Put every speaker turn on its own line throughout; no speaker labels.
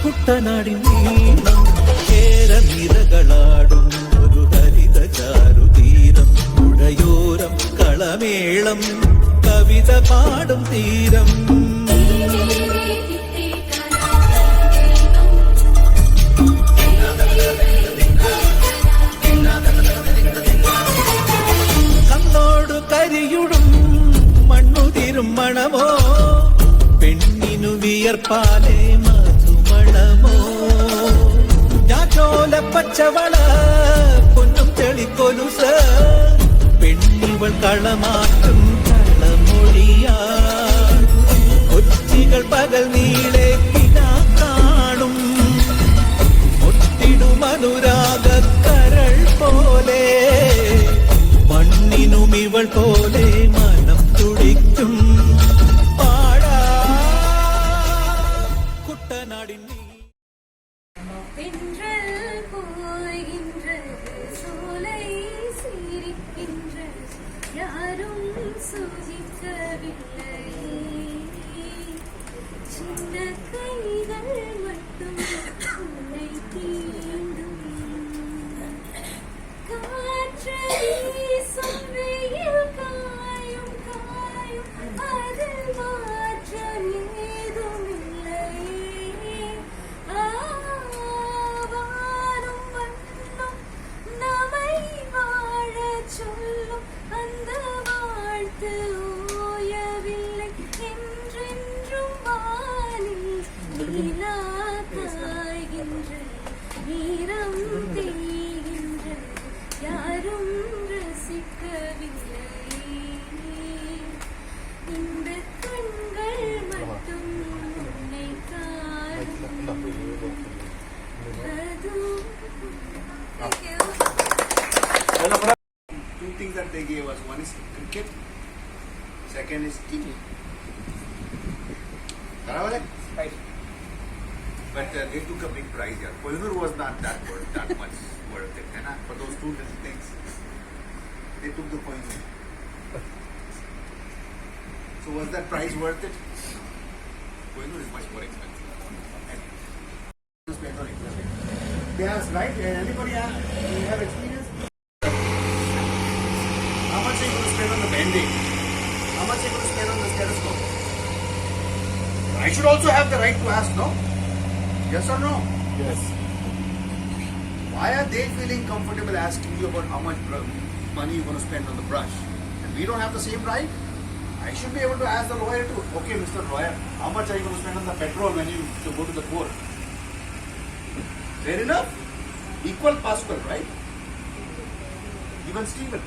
കുട്ടനാടിൻ നീളം കേരനിരകളാടും ഒരു ഹരിത ചാരുതീരം പുഴയോരം കളമേളം കവിത പാടും തീരം കണ്ണോടു കരിയുടും മണ്ണുതിരും മണമോ പെണ്ണിനു വിയർപ്പാലേ ഞാറ്റോല പച്ചവള പൊന്നും തെളിക്കൊലുസ പെണ്ണിവൾ കളമാറ്റും കളമൊഴിയാ കൊച്ചികൾ പകൽ നീളെ കിടാ കാണും ഒത്തിടും അനുരാഗ കരൾ പോലെ മണ്ണിനും ഇവൾ പോലെ മനം തുടിക്കും പാടാ കുട്ടനാടിൻ
Two things that they gave us. One is cricket, second is tea. Right. But they took a big prize here. Kohinoor was not that much worth it. For those two little things, they took the Kohinoor. So was that prize worth it? Kohinoor is much more expensive. Yes, right? Anybody have experience? How much are you going to spend on the band-aid? How much are you going to spend on the stethoscope? I should also have the right to ask, no? Yes or no?
Yes.
Why are they feeling comfortable asking you about how much money you're going to spend on the brush? And we don't have the same right? I should be able to ask the lawyer too. Okay, Mr. Lawyer, how much are you going to spend on the petrol when you go to the court? Fair enough? Equal Pascal, right? Even Stephen.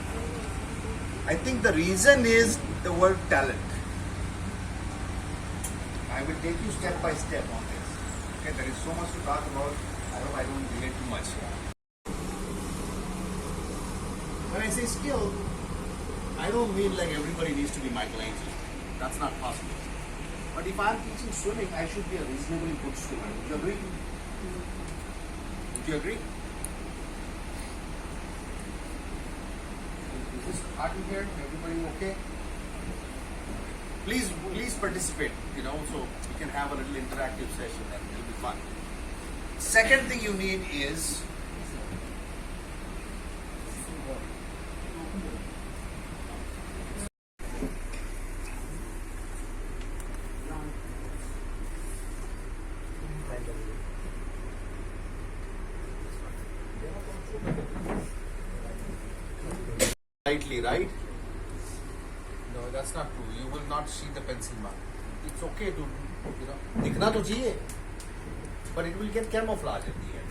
I think the reason is the word talent. I will take you step by step on this. Okay, there is so much to talk about. I hope I don't delay too much. When I say skill, I don't mean like everybody needs to be Michelangelo. That's not possible. But if I'm teaching swimming, I should be a reasonably good swimmer. Would you agree? Would you agree? Is this hard in here? Everybody okay? Please participate, so we can have a little interactive session and it'll be fun. Second thing you need is slightly, right?
No,
that's not true. You will not see the pencil mark. It's okay to, दिखना तो चाहिए, but it will get camouflage at the end,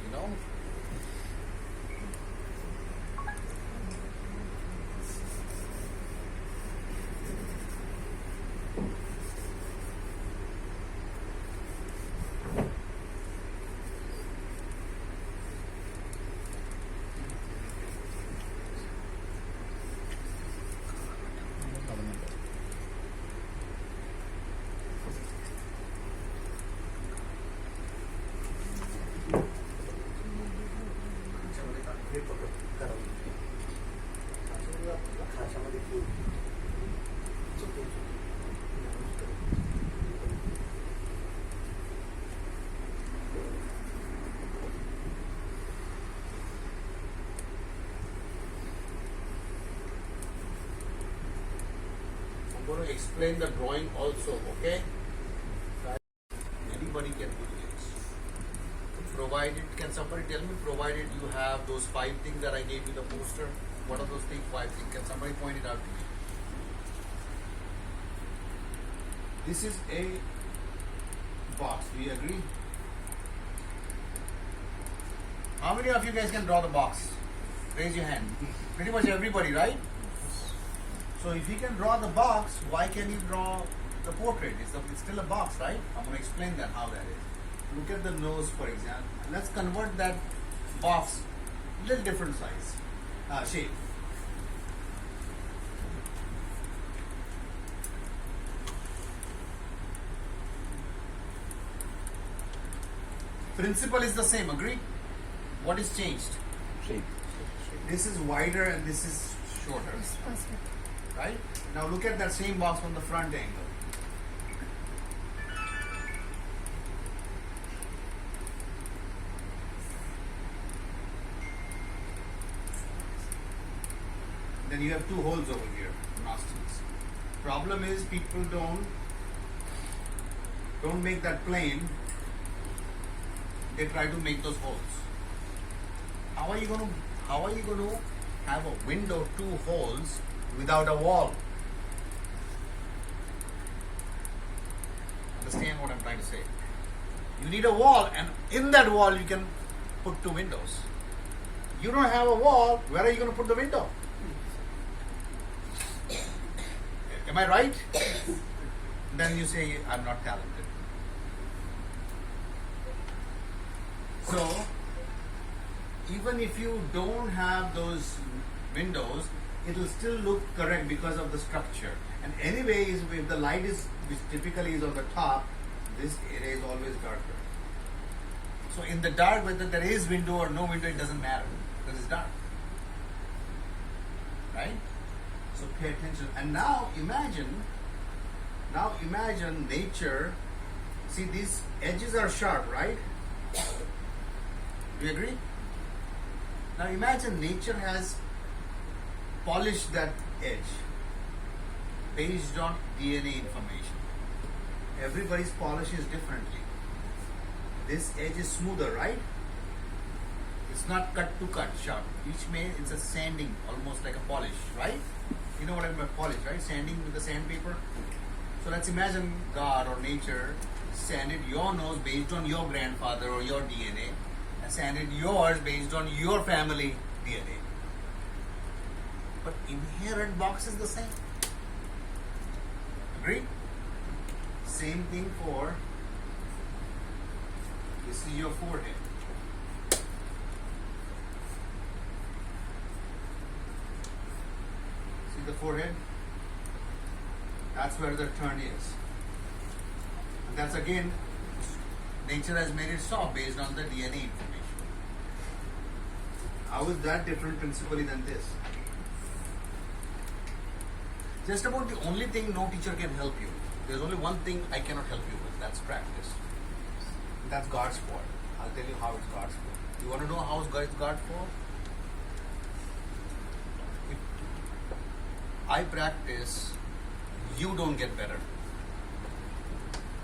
I'm going to explain the drawing also, okay? Anybody can do this. Provided, can somebody tell me, provided you have those 5 things that I gave you the poster? What are those things, 5 things? Can somebody point it out to me? This is a box. Do you agree? How many of you guys can draw the box? Raise your hand. Pretty much everybody, right? So if you can draw the box, why can you draw the portrait? It's still a box, right? I'm going to explain that, how that is. Look at the nose, for example. Let's convert that box a little different size, shape. Principle is the same, agree? What is changed?
Shape.
This is wider and this is shorter. Right? Now look at that same box from the front angle. Then you have 2 holes over here, nostrils. Problem is people don't make that plane. They try to make those holes. How are you going to have a window 2 holes without a wall? Understand what I'm trying to say? You need a wall, and in that wall you can put 2 windows. You don't have a wall, where are you going to put the window? Am I right? Then you say, I'm not talented. So, even if you don't have those windows, it will still look correct because of the structure. And anyways, if the light is, which typically is on the top, this area is always darker. So in the dark, whether there is window or no window, it doesn't matter because it's dark. Right? So pay attention. And now imagine nature. See, these edges are sharp, right? Do you agree? Now imagine nature has polished that edge based on DNA information. Everybody's polish is differently. This edge is smoother, right? It's not cut to cut sharp. It's a sanding, almost like a polish, right? You know what I mean by polish, right? Sanding with the sandpaper. So let's imagine God or nature sanded your nose based on your grandfather or your DNA, and sanded yours based on your family DNA. But inherent box is the same. Agree? Same thing for, this is your forehead. See the forehead? That's where the turn is. And that's again, nature has made it soft based on the DNA information. How is that different principally than this? Just about the only thing no teacher can help you. There's only one thing I cannot help you with, that's practice. That's God's fault. I'll tell you how it's God's fault. You want to know how it's God's fault? If I practice, you don't get better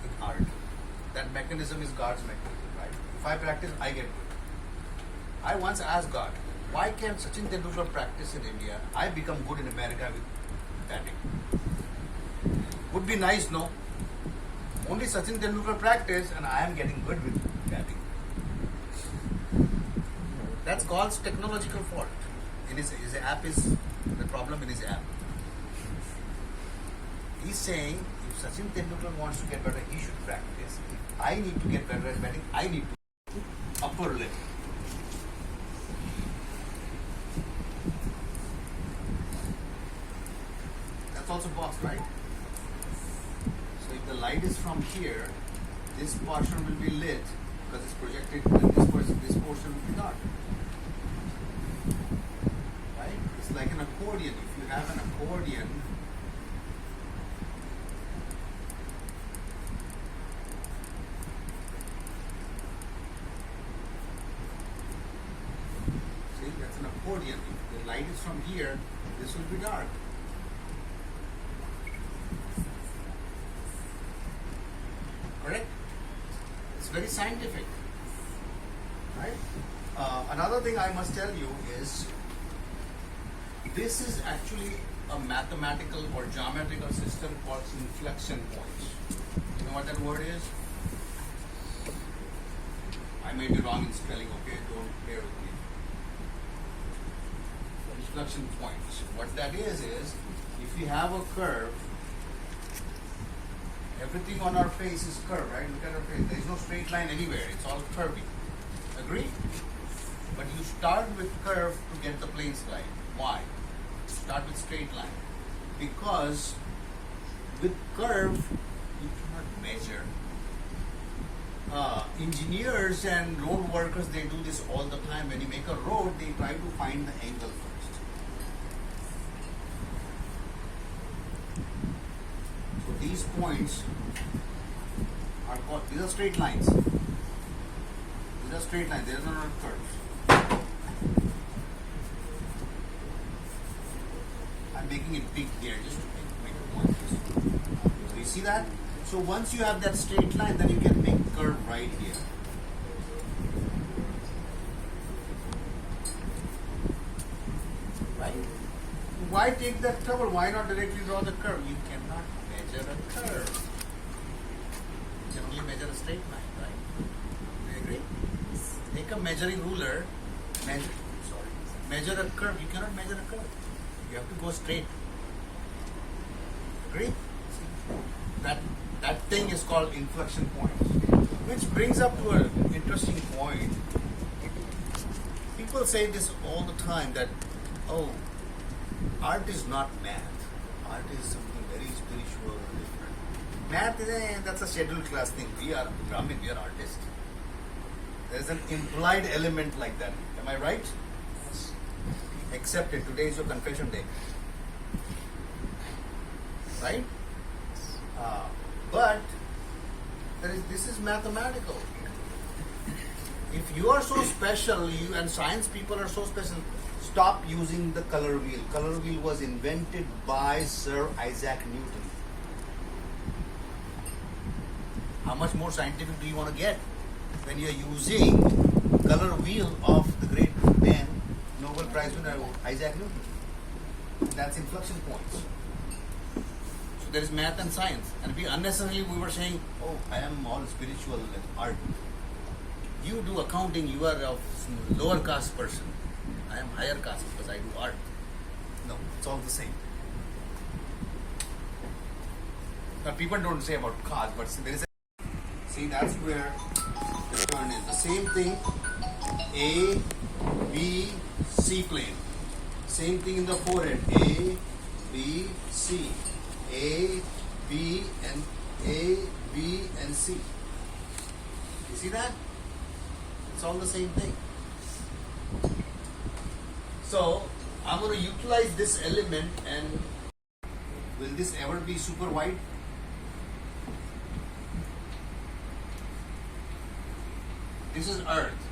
in art. That mechanism is God's mechanism, right? If I practice, I get good. I once asked God, why can't Sachin Tendulkar practice in India? I become good in America with batting. Would be nice, no? Only Sachin Tendulkar practice, and I am getting good with batting. That's God's technological fault. In his app is the problem in his app. He's saying if Sachin Tendulkar wants to get better, he should practice. If I need to get better at batting, I need to upper limit. That's also boxed, right? So if the light is from here, this portion will be lit because it's projected, and this portion will be dark. Right? It's like an accordion. If you have an accordion, see, that's an accordion. If the light is from here, this will be dark. Correct? It's very scientific. Right? Another thing I must tell you is this is actually a mathematical or geometrical system called inflection points. You know what that word is? I may be wrong in spelling, okay? Don't bear with me. Inflection points. What that is if you have a curve, everything on our face is curved, right? Look at our face. There is no straight line anywhere. It's all curvy. Agree? But you start with curve to get the plane slide. Why? Start with straight line. Because with curve, you cannot measure. Engineers and road workers, they do this all the time. When you make a road, they try to find the angle first. So these points are called, these are straight lines. These are straight lines, there are no curves. I'm making it big here just to make a point. So you see that? So once you have that straight line, then you can make a curve right here. Right? Why take that trouble? Why not directly draw the curve? You cannot measure a curve. You can only measure a straight line, right? Do you agree? Take a measuring ruler, measure a curve. You cannot measure a curve. You have to go straight. Agree? That thing is called inflection points. Which brings up to an interesting point. People say this all the time that, oh, art is not math. Art is something very spiritual and different. Math is that's a scheduled class thing. We are Brahmin, we are artists. There's an implied element like that. Am I right? Yes. Accept it. Today is your confession day. Right? But this is mathematical. If you are so special, you and science people are so special, stop using the color wheel. Color wheel was invented by Sir Isaac Newton. How much more scientific do you want to get when you are using color wheel of the great man, Nobel Prize winner Isaac Newton? That's inflection points. So there is math and science, and we were saying, oh, I am all spiritual and art. You do accounting, you are a lower caste person. I am higher caste because I do art. No, it's all the same. Now people don't say about caste, but there is a, see, that's where the turn is. The same thing, A, B, C plane. Same thing in the forehead, A, B, C. A, B, and C. You see that? It's all the same thing. So I'm going to utilize this element, and will this ever be super wide? This is Earth.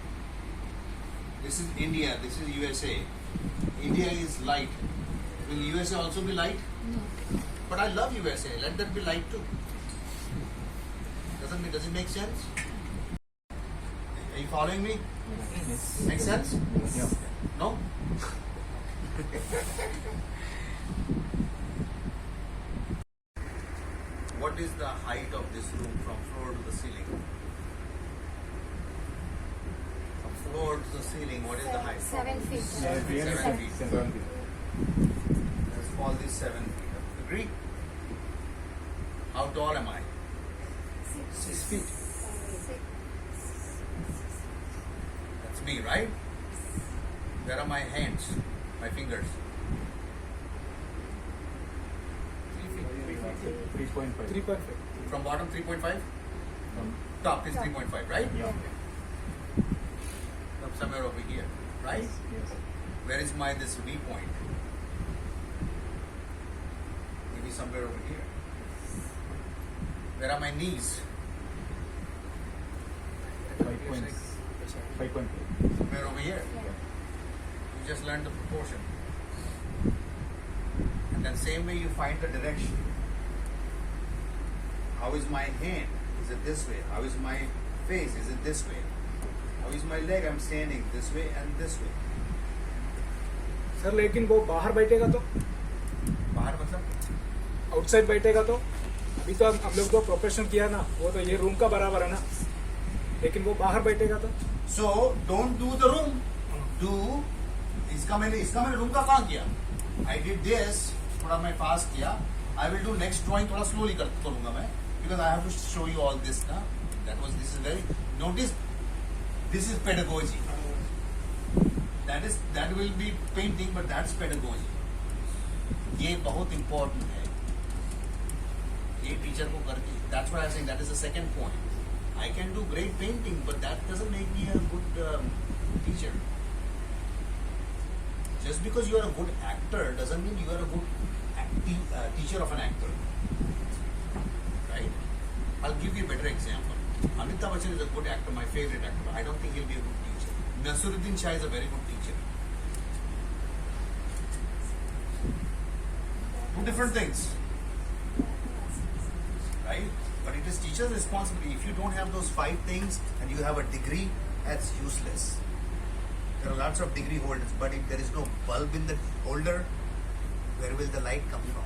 This is India. This is USA. India is light. Will USA also be light?
No.
But I love USA. Let that be light too. Does it make sense? Are you following me?
Yes.
Make sense?
Yes.
No? height of this room from floor to the ceiling? From floor to the ceiling, what is the height?
7 feet.
7 feet.
7 feet.
Let's call this 7 feet. Agree? How tall am I?
6 feet.
That's me, right? Where are my hands? My fingers?
3.5.
3.5.
From bottom 3.5? Top is 3.5, right?
Yeah.
Somewhere over here, right?
Yes.
Where is my this V point? Maybe somewhere over here. Where are my knees?
5.5.
Somewhere over here. You just learned the proportion. And then same way you find the direction. How is my hand? Is it this way? How is my face? Is it this way? How is my leg? I'm standing this way and this way.
Sir लेकिन वो बाहर बैठेगा तो
बाहर मतलब
outside बैठेगा तो अभी तो हम लोग तो प्रोफेशन किया ना वो तो ये रूम का बराबर है ना लेकिन वो बाहर बैठेगा तो
So don't do the room. Do इसका मैंने रूम का काम किया. I did this. थोड़ा मैं फास्ट किया. I will do next drawing थोड़ा slowly करूँगा मैं because I have to show you all this ना. This is very notice. This is pedagogy. That will be painting, but that's pedagogy. ये बहुत important है. ये टीचर को करके. That's what I'm saying. That is the second point. I can do great painting, but that doesn't make me a good teacher. Just because you are a good actor doesn't mean you are a good teacher of an actor. Right? I'll give you a better example. Amitabh Bachchan is a good actor, my favorite actor. I don't think he'll be a good teacher. Nasiruddin Shah is a very good teacher. Two different things. Right? But it is teacher's responsibility. If you don't have those 5 things and you have a degree, that's useless. There are lots of degree holders, but if there is no bulb in the holder, where will the light come from?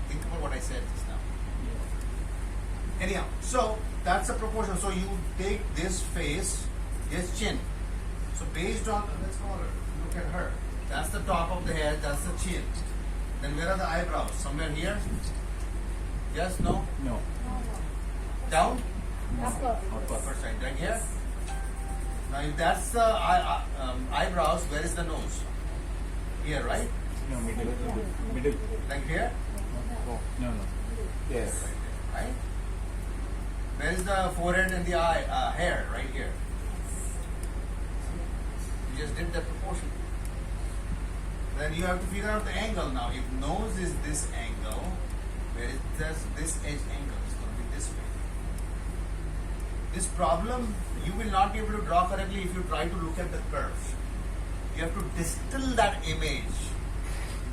Think about what I said just now. Anyhow, so that's the proportion. So you take this face, this chin. So based on, let's call her, look at her. That's the top of the head, that's the chin. Then where are the eyebrows? Somewhere here? Yes, no?
No.
Down?
Upper.
Upper side, right here? Now if that's the eyebrows, where is the nose? Here, right?
No, middle.
Like here?
No. Yes.
Right? Where is the forehead and the hair? Right here. You just did that proportion. Then you have to figure out the angle now. If nose is this angle, where is this edge angle? It's going to be this way. This problem, you will not be able to draw correctly if you try to look at the curve. You have to distill that image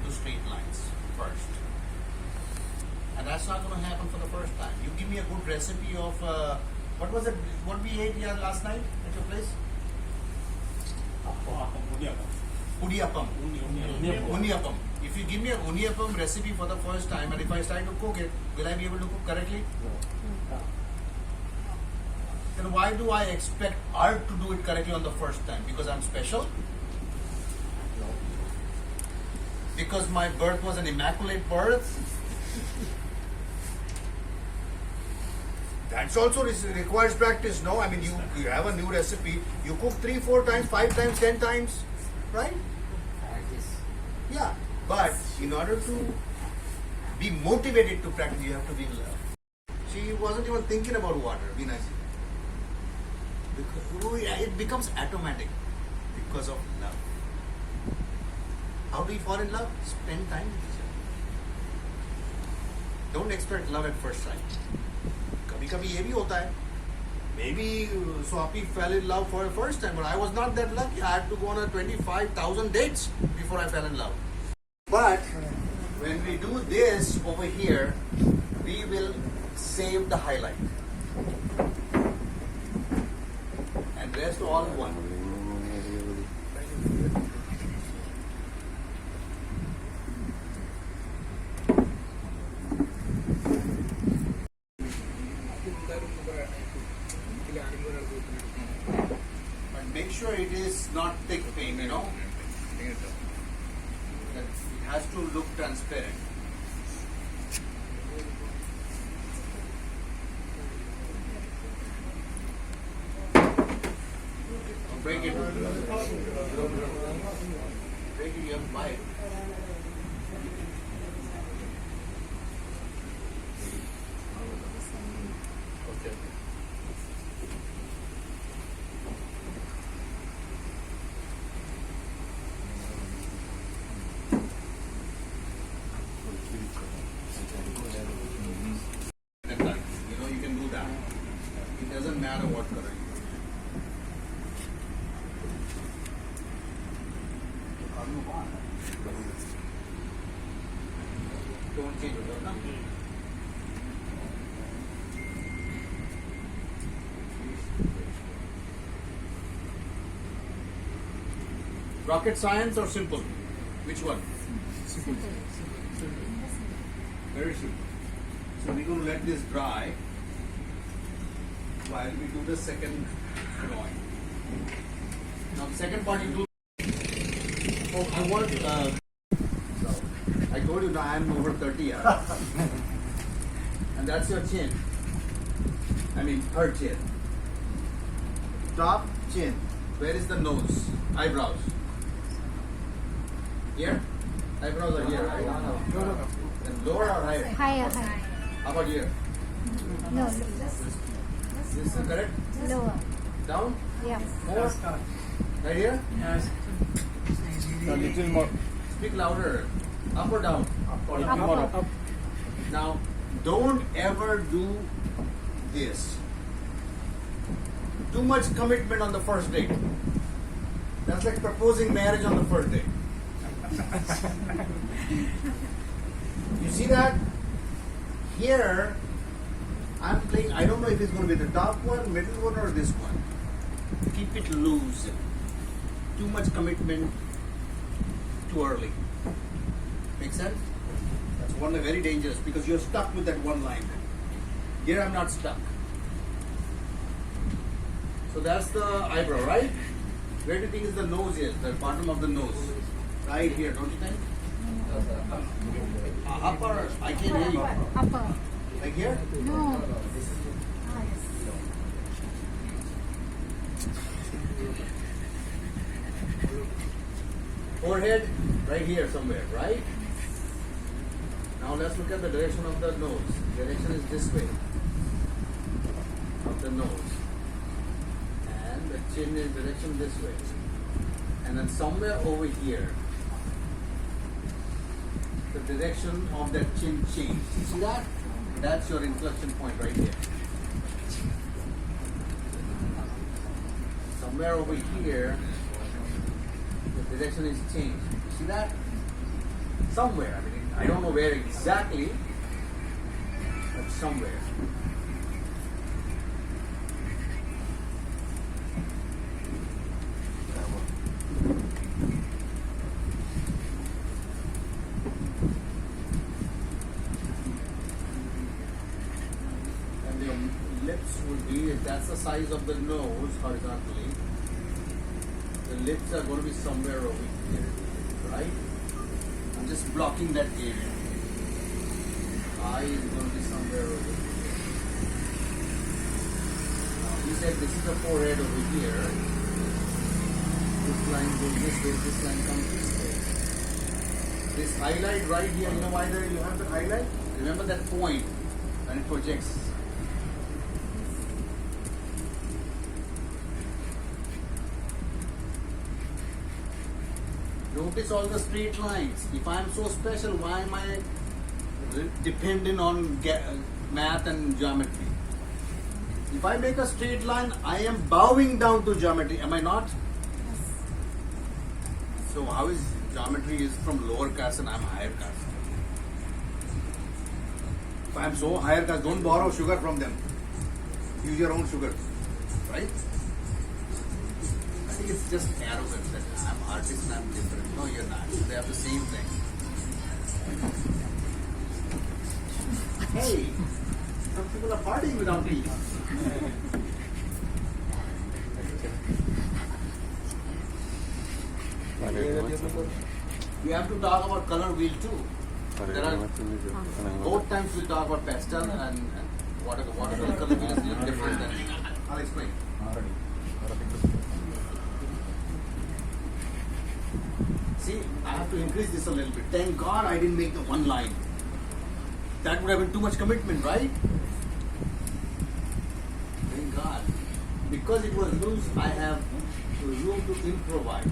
into straight lines first. And that's not going to happen for the first time. You give me a good recipe of, what was it, what we ate here last night at your place? Udiyappam. Uniyappam. If you give me a uniyappam recipe for the first time and if I start to cook it, will I be able to cook correctly? Then why do I expect art to do it correctly on the first time? Because I'm special? Because my birth was an immaculate birth? That's also requires practice, no? I mean, you have a new recipe, you cook 3, 4 times, 5 times, 10 times, right? Yeah, but in order to be motivated to practice, you have to be in love. She wasn't even thinking about water, Vinaji. It becomes automatic because of love. How do you fall in love? Spend time with each other. Don't expect love at first sight. कभी-कभी ये भी होता है. Maybe Swapi fell in love for the first time, but I was not that lucky. I had to go on a 25,000 dates before I fell in love. But when we do this over here, we will save the highlight. And rest all one.
room number actually animal are
But make sure it is not thick paint, you know. That it has to look transparent. Don't break it. Break it, you have to buy it. Okay. That line. You know, you can do that. It doesn't matter what color you use. Don't change it, no? Rocket science or simple? Which one? Very simple. So we're going to let this dry while we do the second drawing. Now the second part you do. Oh, I want. So I told you now I am over 30 years, and that's your chin. I mean third chin. Top chin. Where is the nose? Eyebrows. Here? Eyebrows are here, right?
No.
And lower or higher?
Higher.
How about here?
No,
This is correct?
lower.
Down?
Yeah.
More? Right here?
A little more.
Speak louder. Up or down?
Upper.
Now, don't ever do this. Too much commitment on the first date. That's like proposing marriage on the first date. You see that? Here, I'm playing, I don't know if it's going to be the top one, middle one, or this one. Keep it loose. Too much commitment too early. Make sense? That's one very dangerous because you're stuck with that one line. Here I'm not stuck. So that's the eyebrow, right? Where do you think is the nose is? The bottom of the nose. Right here, don't you think? Upper, I can't hear you.
Upper.
Like here?
No.
Forehead, right here somewhere, right? Now let's look at the direction of the nose. Direction is this way. Of the nose. And the chin is direction this way. And then somewhere over here, the direction of that chin change. You see that? That's your inflection point right here. Somewhere over here, the direction is changed. You see that? Somewhere. I mean, I don't know where exactly, but somewhere. And the lips would be, if that's the size of the nose horizontally, the lips are going to be somewhere over here, right? I'm just blocking that area. Eye is going to be somewhere over here. Now, he said this is the forehead over here. This line goes this way, this line comes this way. This highlight right here, you know why there you have the highlight? Remember that point when it projects. Notice all the straight lines. If I am so special, why am I dependent on math and geometry? If I make a straight line, I am bowing down to geometry. Am I not? So how is geometry is from lower caste and I'm higher caste? If I am so higher caste, don't borrow sugar from them. Use your own sugar, right? I think it's just arrogance that I'm artist and I'm different. No, you're not. They have the same thing. Hey, some people are partying without me. We have to talk about color wheel too. There are both times we talk about pastel and watercolor color wheel is a little different than. I'll explain. See, I have to increase this a little bit. Thank God I didn't make the one line. That would have been too much commitment, right? Thank God. Because it was loose, I have room to improvise.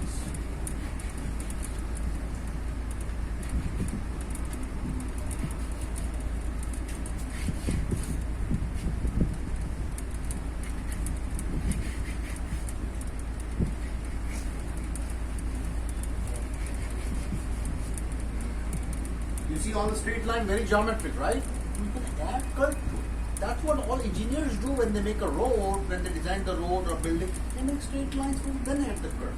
You see all the straight line, very geometric, right? You can add curve to it. That's what all engineers do when they make a road, when they design the road or building. They make straight lines and then add the curve.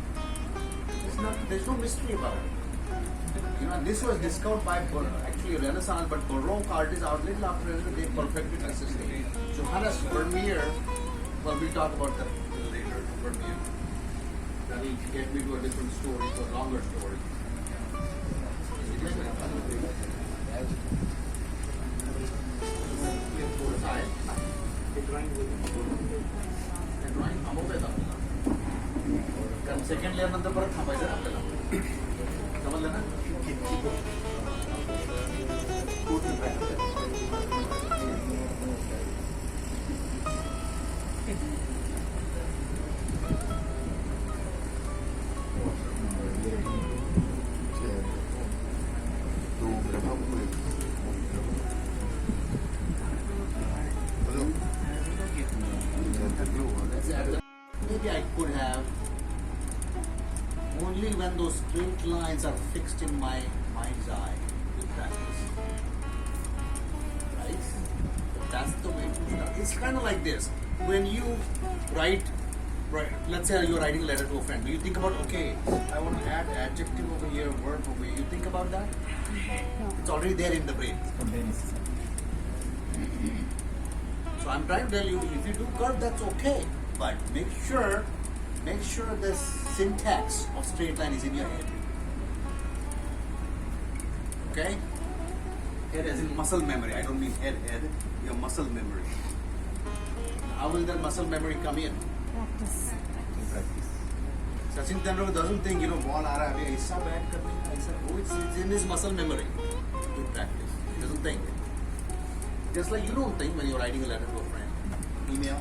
There's no mystery about it. You know, this was discovered by actually Renaissance, but Baroque artists are little after Renaissance, they perfected the system. Johannes Vermeer, well, we'll talk about that a little later, Vermeer. That will get me to a different story, to a longer story. कारण second layer नंतर परत थांबायचं आहे आपल्याला समजलं ना maybe I could have only when those straight lines are fixed in my mind's eye with practice. Right? That's the way to start. It's kind of like this. When you write, let's say you're writing a letter to a friend. Do you think about, okay, I want to add adjective over here, verb over here. You think about that? It's already there in the brain. So I'm trying to tell you, if you do curve, that's okay. But make sure the syntax of straight line is in your head. Okay? Head as in muscle memory. I don't mean head. Your muscle memory. How will that muscle memory come in?
Practice.
Sachin Tendulkar doesn't think, ball aa raha hai, aisa bat karne ka, aisa. Oh, it's in his muscle memory. With practice. He doesn't think. Just like you don't think when you're writing a letter to a friend. Email.